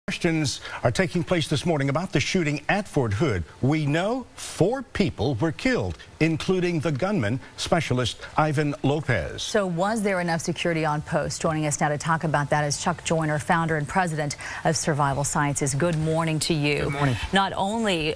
Questions are taking place this morning about the shooting at Fort Hood. We know 4 people were killed, including the gunman, Specialist Ivan Lopez. So was there enough security on post? Joining us now to talk about that is Chuck Joyner, founder and president of Survival Sciences. Good morning to you. Good morning. Not only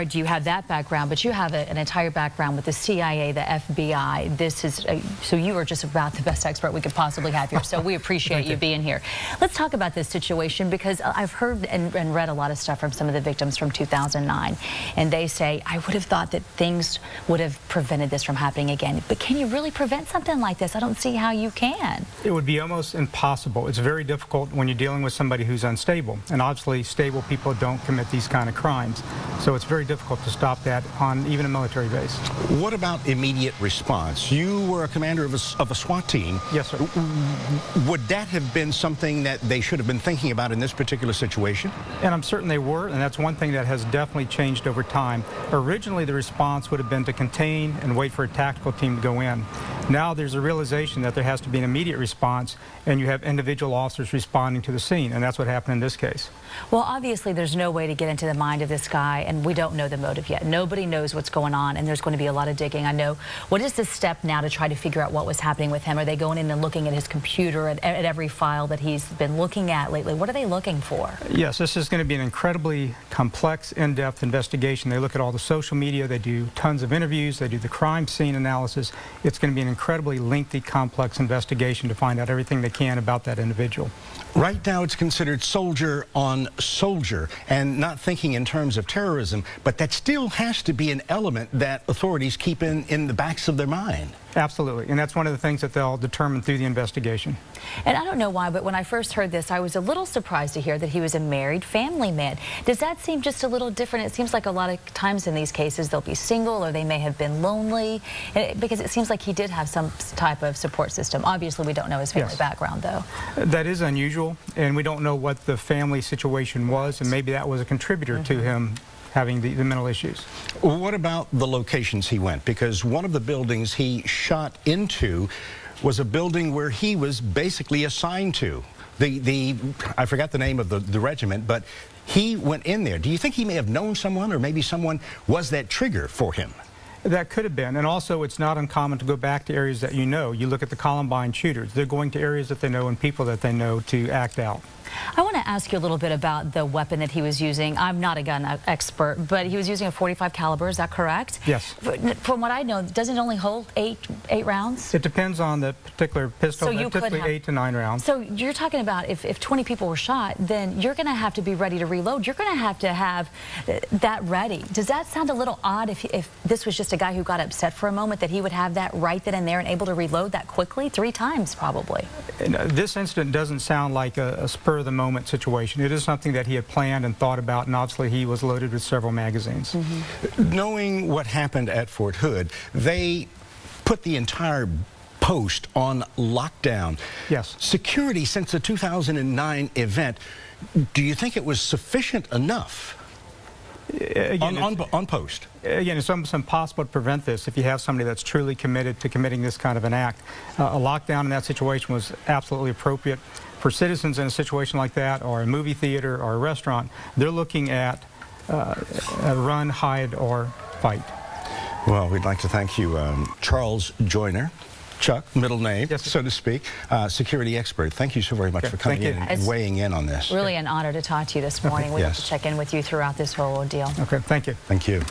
do you have that background, but you have an entire background with the CIA, the FBI. So you are just about the best expert we could possibly have here. So we appreciate you being here. Let's talk about this situation, because I've heard and read a lot of stuff from some of the victims from 2009, and they say, I would have thought that things would have prevented this from happening again. But can you really prevent something like this? I don't see how you can. It would be almost impossible. It's very difficult when you're dealing with somebody who's unstable, and obviously stable people don't commit these kind of crimes. So it's very difficult to stop that on even a military base. What about immediate response? You were a commander of a SWAT team. Yes, sir. Would that have been something that they should have been thinking about in this particular situation? And I'm certain they were, and that's one thing that has definitely changed over time. Originally, the response would have been to contain and wait for a tactical team to go in. Now there's a realization that there has to be an immediate response, and you have individual officers responding to the scene, and that's what happened in this case. Well, obviously there's no way to get into the mind of this guy, and we don't know the motive yet. Nobody knows what's going on, and there's going to be a lot of digging. I know. What is the step now to try to figure out what was happening with him? Are they going in and looking at his computer, at every file that he's been looking at lately? What are they looking for? Yes, this is going to be an incredibly complex, in-depth investigation. They look at all the social media, they do tons of interviews, they do the crime scene analysis. It's going to be an incredibly lengthy, complex investigation to find out everything they can about that individual. Right now it's considered soldier on soldier, and not thinking in terms of terrorism, but that still has to be an element that authorities keep in the backs of their mind. Absolutely, and that's one of the things that they'll determine through the investigation. And I don't know why, but when I first heard this, I was a little surprised to hear that he was a married family man. Does that seem just a little different? It seems like a lot of times in these cases they'll be single, or they may have been lonely, because it seems like he did have some type of support system. Obviously, we don't know his family background, though. That is unusual, and we don't know what the family situation was, and maybe that was a contributor to him having the mental issues. What about the locations he went? Because one of the buildings he shot into was a building where he was basically assigned to. I forgot the name of the regiment, but he went in there. Do you think he may have known someone, or maybe someone was that trigger for him? That could have been, and also it's not uncommon to go back to areas that you know. You look at the Columbine shooters. They're going to areas that they know and people that they know to act out. I want to ask you a little bit about the weapon that he was using. I'm not a gun expert, but he was using a .45 caliber, is that correct? Yes. From what I know, doesn't it only hold eight rounds? It depends on the particular pistol, so but typically 8 to 9 rounds. So you're talking about if 20 people were shot, then you're going to have to be ready to reload. You're going to have that ready. Does that sound a little odd if this was just a guy who got upset for a moment, that he would have that right then and there and able to reload that quickly? 3 times probably. This incident doesn't sound like a spur-of-the-moment situation. It is something that he had planned and thought about, and obviously he was loaded with several magazines. Knowing what happened at Fort Hood, they put the entire post on lockdown. Yes. Security Since the 2009 event, do you think it was sufficient enough? Again, on post? Again, it's almost impossible to prevent this if you have somebody that's truly committed to committing this kind of an act. A lockdown in that situation was absolutely appropriate. For citizens in a situation like that, or a movie theater or a restaurant, they're looking at a run, hide, or fight. Well, we'd like to thank you, Charles Joyner. Chuck, middle name, yes, so to speak, security expert. Thank you so very much for coming in and weighing in on this. Really an honor to talk to you this morning. We have to check in with you throughout this whole ordeal. Okay, thank you. Thank you.